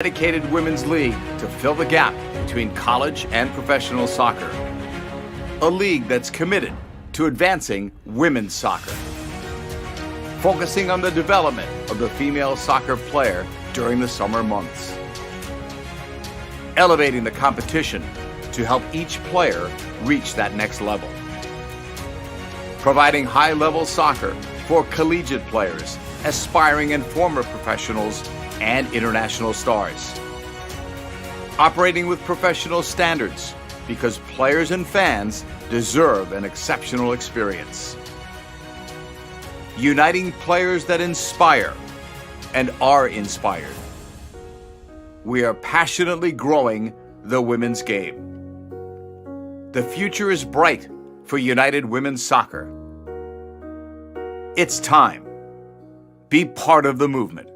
Dedicated women's league to fill the gap between college and professional soccer. A league that's committed to advancing women's soccer, focusing on the development of the female soccer player during the summer months, elevating the competition to help each player reach that next level, providing high-level soccer for collegiate players, aspiring and former professionals, and international stars. Operating with professional standards because players and fans deserve an exceptional experience. Uniting players that inspire and are inspired. We are passionately growing the women's game. The future is bright for United Women's Soccer. It's time. Be part of the movement.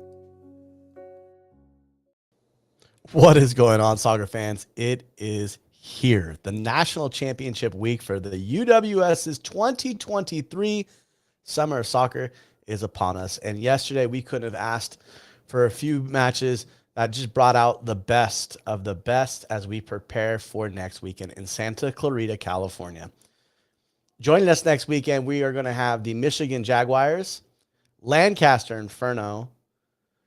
What is going on, soccer fans? It is here. The National Championship week for the UWS's 2023 Summer of Soccer is upon us. And yesterday we couldn't have asked for a few matches that just brought out the best of the best as we prepare for next weekend in Santa Clarita, California. Joining us next weekend, we are going to have the Michigan Jaguars, Lancaster Inferno,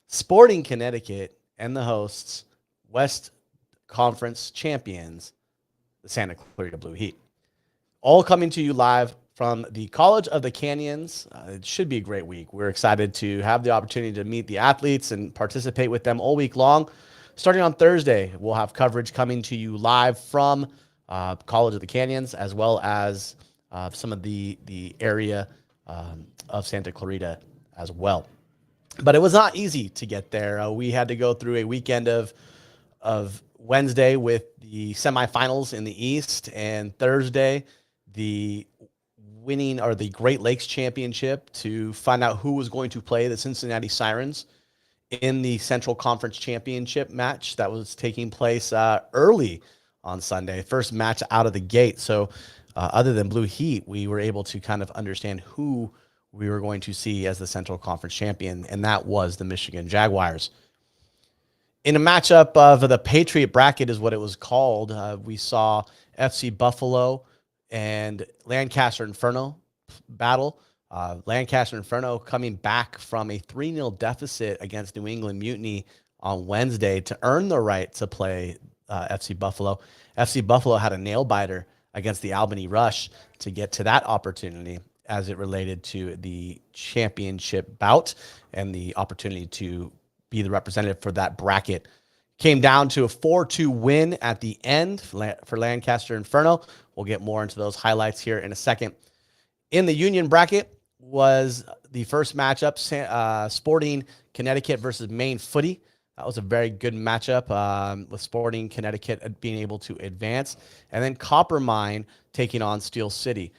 Sporting Connecticut, and the hosts, West Conference champions, the Santa Clarita Blue Heat. All coming to you live from the College of the Canyons. It should be a great week. We're excited to have the opportunity to meet the athletes and participate with them all week long. Starting on Thursday, we'll have coverage coming to you live from College of the Canyons, as well as some of the area of Santa Clarita as well. But it was not easy to get there. We had to go through a weekend of Wednesday with the semifinals in the East, and Thursday the winning or the Great Lakes Championship to find out who was going to play the Cincinnati Sirens in the Central Conference Championship match that was taking place early on Sunday, first match out of the gate. So other than Blue Heat, we were able to kind of understand who we were going to see as the Central Conference champion, and that was the Michigan Jaguars. In a matchup of the Patriot bracket is what it was called, we saw FC Buffalo and Lancaster Inferno battle. Lancaster Inferno coming back from a 3-0 deficit against New England Mutiny on Wednesday to earn the right to play FC Buffalo. FC Buffalo had a nail-biter against the Albany Rush to get to that opportunity as it related to the championship bout and the opportunity to be the representative for that bracket. Came down to a 4-2 win at the end for Lancaster Inferno. We'll get more into those highlights here in a second. In the Union bracket was the first matchup, Sporting Connecticut versus Maine Footy. That was a very good matchup with Sporting Connecticut being able to advance. And then Copper Mine taking on Steel City.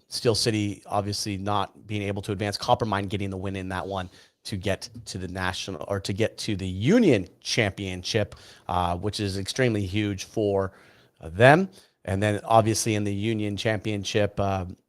Steel City obviously not being able to advance. Copper Mine getting the win in that one to get to the national or to get to the Union Championship, which is extremely huge for them. And then obviously in the Union Championship,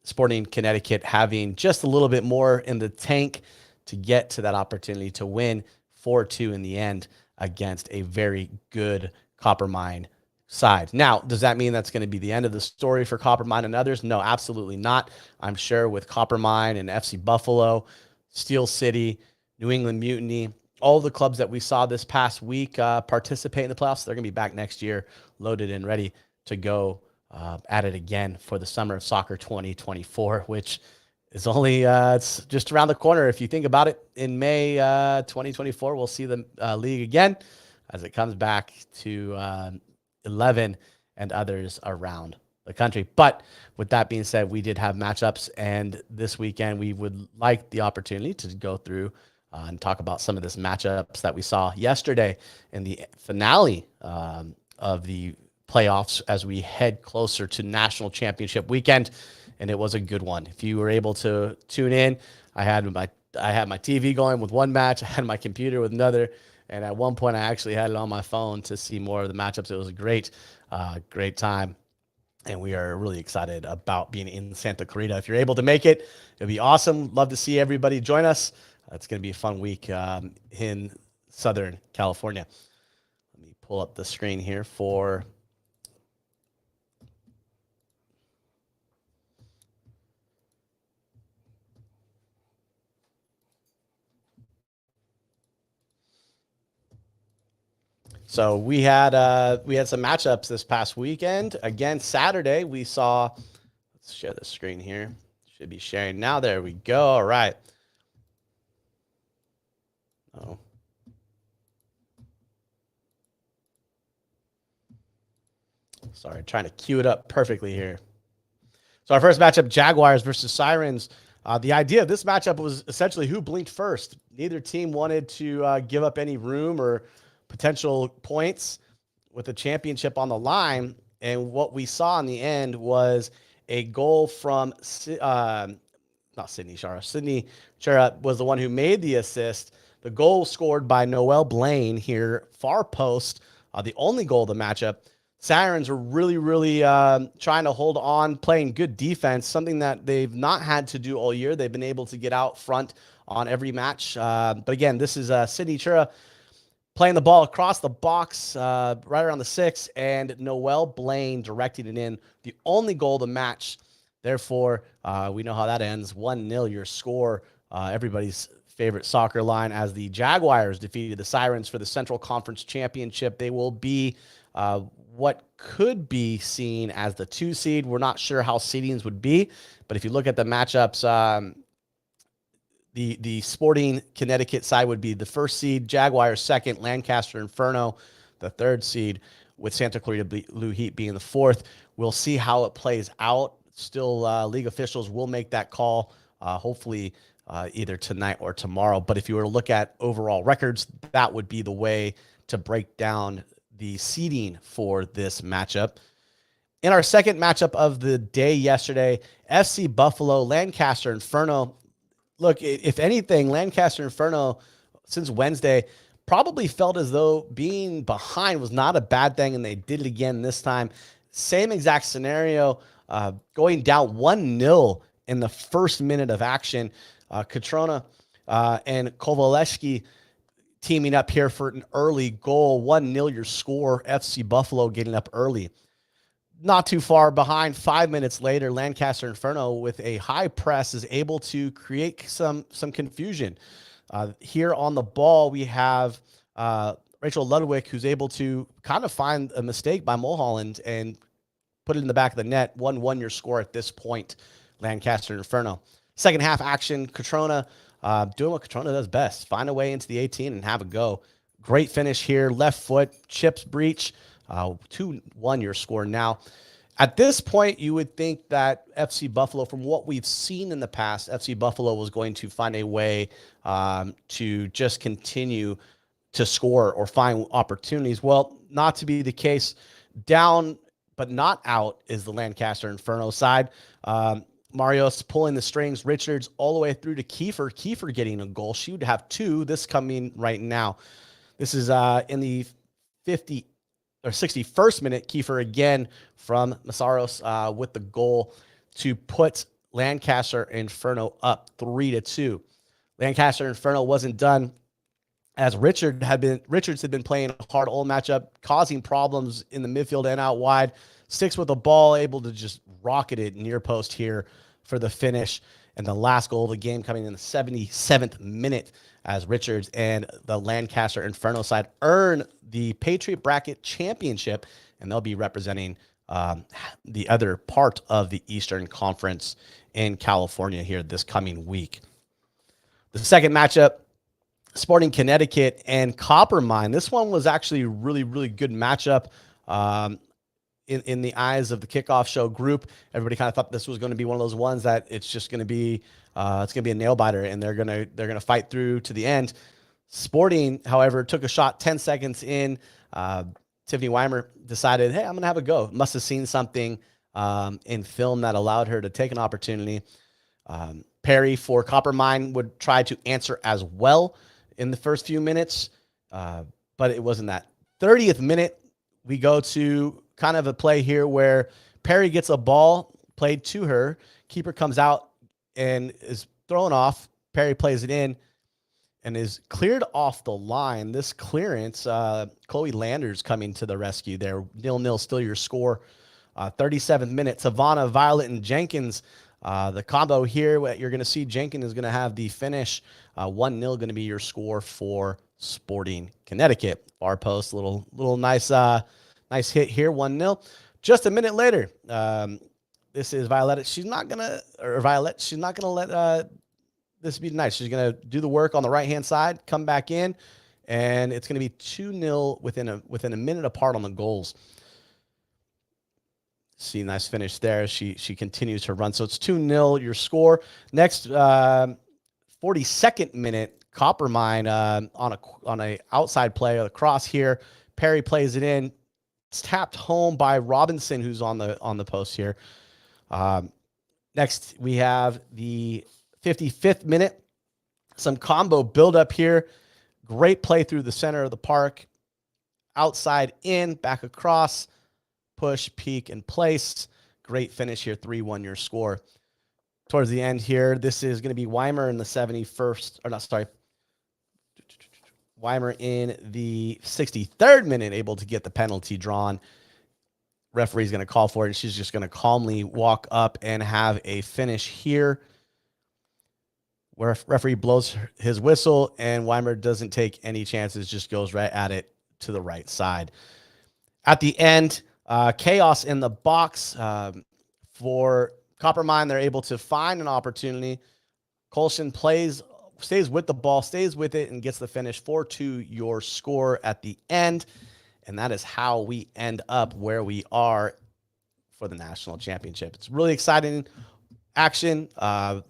Sporting Connecticut having just a little bit more in the tank to get to that opportunity to win 4-2 in the end against a very good Copper Mine side. Now, does that mean that's going to be the end of the story for Copper Mine and others? No, absolutely not. I'm sure with Copper Mine and FC Buffalo, Steel City, New England Mutiny, all the clubs that we saw this past week participate in the playoffs, they're going to be back next year, loaded and ready to go at it again for the Summer of Soccer 2024, which is only it's just around the corner. If you think about it, in May 2024, we'll see the league again as it comes back to 11 and others around the country. But with that being said, we did have matchups, and this weekend we would like the opportunity to go through and talk about some of this matchups that we saw yesterday in the finale of the playoffs as we head closer to National Championship weekend, and it was a good one. If you were able to tune in, I had my TV going with one match, I had my computer with another, and at one point I actually had it on my phone to see more of the matchups. It was a great time, and we are really excited about being in Santa Clarita. If you're able to make it, it'll be awesome. Love to see everybody join us. It's going to be a fun week in Southern California. Let me pull up the screen here for So we had some matchups this past weekend. Again, Saturday we saw. Let's share the screen here. Should be sharing now. There we go. All right. Oh. Sorry, trying to cue it up perfectly here. So our first matchup, Jaguars versus Sirens. The idea of this matchup was essentially who blinked first. Neither team wanted to give up any room or potential points with the championship on the line. And what we saw in the end was a goal from not Sydney Chara. Sydney Chara was the one who made the assist. The goal scored by Noel Blaine here, far post, the only goal of the matchup. Sirens are really trying to hold on, playing good defense, something that they've not had to do all year. They've been able to get out front on every match. But again, this is Sydney Chura playing the ball across the box, right around the 6, and Noel Blaine directing it in. The only goal of the match. Therefore, we know how that ends. 1-0 your score. Everybody's favorite soccer line as the Jaguars defeated the Sirens for the Central Conference Championship. They will be what could be seen as the 2 seed. We're not sure how seedings would be, but if you look at the matchups, the Sporting Connecticut side would be the 1st seed, Jaguars 2nd, Lancaster Inferno the 3rd seed, with Santa Clarita Blue Heat being the 4th. We'll see how it plays out. Still, league officials will make that call, hopefully either tonight or tomorrow. But if you were to look at overall records, that would be the way to break down the seeding for this matchup. In our second matchup of the day yesterday, FC Buffalo, Lancaster Inferno. Look, if anything, Lancaster Inferno, since Wednesday, probably felt as though being behind was not a bad thing, and they did it again this time. Same exact scenario, going down 1-0 in the first minute of action. Katrona and Kowaleski teaming up here for an early goal. 1-0 your score. FC Buffalo getting up early. Not too far behind, 5 minutes later, Lancaster Inferno with a high press is able to create some confusion. Here on the ball, we have Rachel Ludwig, who's able to kind of find a mistake by Mulholland and put it in the back of the net. 1-1 your score at this point, Lancaster Inferno. Second half action, Katrona doing what Katrona does best. Find a way into the 18 and have a go. Great finish here. Left foot, chips breach. 2-1 your score now. At this point, you would think that FC Buffalo, from what we've seen in the past, FC Buffalo was going to find a way to just continue to score or find opportunities. Well, not to be the case. Down but not out is the Lancaster Inferno side. Marios pulling the strings. Richards all the way through to Kiefer. Kiefer getting a goal. She would have 2. This coming right now. This is in the 61st minute. Kiefer again from Masaros with the goal to put Lancaster Inferno up 3-2. Lancaster Inferno wasn't done, as Richards had been playing a hard all matchup, causing problems in the midfield and out wide. Sticks with the ball, able to just rocket it near post here for the finish. And the last goal of the game coming in the 77th minute, as Richards and the Lancaster Inferno side earn the Patriot Bracket Championship, and they'll be representing the other part of the Eastern Conference in California here this coming week. The second matchup, Sporting Connecticut and Copper Mine. This one was actually a really good matchup. In the eyes of the Kickoff Show group, everybody kind of thought this was going to be one of those ones that it's just going to be a nail biter, and they're gonna fight through to the end. Sporting, however, took a shot 10 seconds in. Tiffany Weimer decided, hey, I'm gonna have a go. Must have seen something in film that allowed her to take an opportunity. Perry for Copper Mine would try to answer as well in the first few minutes, but it wasn't that. 30th minute, we go to kind of a play here where Perry gets a ball played to her. Keeper comes out and is thrown off. Perry plays it in. and is cleared off the line. This clearance, Chloe Landers coming to the rescue there. 0-0 still your score. 37th minute, Savannah, Violet, and Jenkins. The combo here, what you're going to see, Jenkins is going to have the finish. 1-0 going to be your score for Sporting Connecticut. Far post, little nice hit here, 1-0. Just a minute later, this is Violet. She's not going to let this be nice. She's going to do the work on the right-hand side, come back in, and it's going to be 2-0 within a minute apart on the goals. See, nice finish there. She continues her run. So it's 2-0 your score. Next, 42nd minute, Coppermine on a outside play, a cross here. Perry plays it in. It's tapped home by Robinson, who's on the post here. Next, we have the 55th minute. Some combo build-up here. Great play through the center of the park. Outside in, back across. Push, peek, and place. Great finish here, 3-1 your score. Towards the end here, this is going to be Weimer in the 71st, or not, sorry. Weimer in the 63rd minute, able to get the penalty drawn. Referee's going to call for it, and she's just going to calmly walk up and have a finish here. Where referee blows his whistle, and Weimer doesn't take any chances, just goes right at it to the right side. At the end, chaos in the box for Coppermine. They're able to find an opportunity. Colson stays with the ball, stays with it, and gets the finish. 4-2 your score at the end. And that is how we end up where we are for the national championship. It's really exciting action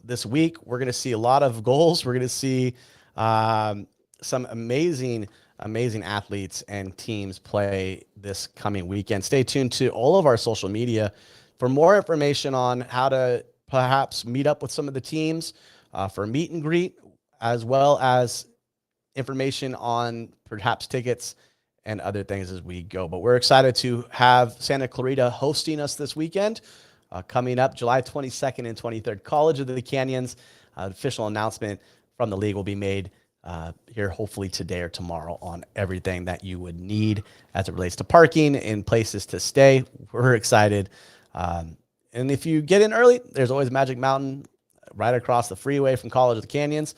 this week. We're going to see a lot of goals. We're going to see some amazing athletes and teams play this coming weekend. Stay tuned to all of our social media for more information on how to perhaps meet up with some of the teams for a meet and greet, as well as information on perhaps tickets and other things as we go. But we're excited to have Santa Clarita hosting us this weekend. Coming up July 22nd and 23rd, College of the Canyons. Official announcement from the league will be made here hopefully today or tomorrow on everything that you would need as it relates to parking and places to stay. We're excited. And if you get in early, there's always Magic Mountain right across the freeway from College of the Canyons.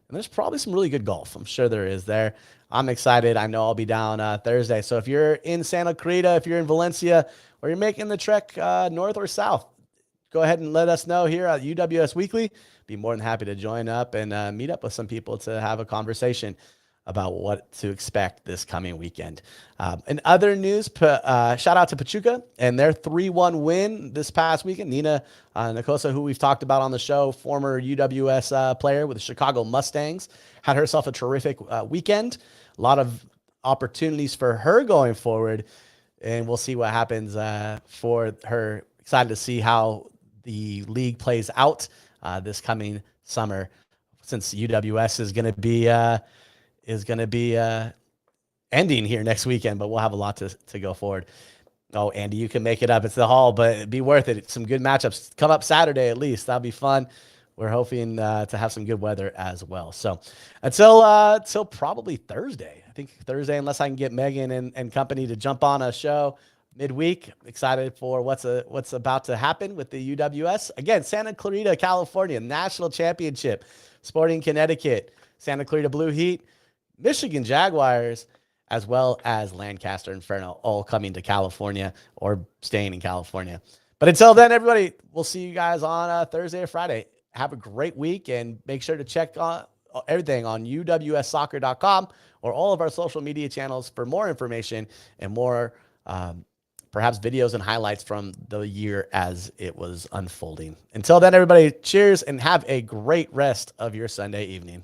And there's probably some really good golf. I'm sure there is there. I'm excited. I know I'll be down Thursday. So if you're in Santa Clarita, if you're in Valencia, or you're making the trek north or south, go ahead and let us know here at UWS Weekly. Be more than happy to join up and meet up with some people to have a conversation about what to expect this coming weekend. In other news, shout out to Pachuca and their 3-1 win this past weekend. Nina Nakosa, who we've talked about on the show, former UWS player with the Chicago Mustangs, had herself a terrific weekend. A lot of opportunities for her going forward, and we'll see what happens for her. Excited to see how the league plays out this coming summer, since UWS is going to be ending here next weekend, but we'll have a lot to go forward. Oh, Andy, you can make it up. It's the Hall, but it'd be worth it. Some good matchups come up Saturday at least. That'll be fun. We're hoping to have some good weather as well. So until probably Thursday, I think Thursday, unless I can get Megan and company to jump on a show midweek. Excited for what's about to happen with the UWS. Again, Santa Clarita, California, National Championship, Sporting Connecticut, Santa Clarita Blue Heat, Michigan Jaguars, as well as Lancaster Inferno, all coming to California or staying in California. But until then, everybody, we'll see you guys on Thursday or Friday. Have a great week, and make sure to check on everything on uwssoccer.com or all of our social media channels for more information and more perhaps videos and highlights from the year as it was unfolding. Until then, everybody, cheers and have a great rest of your Sunday evening.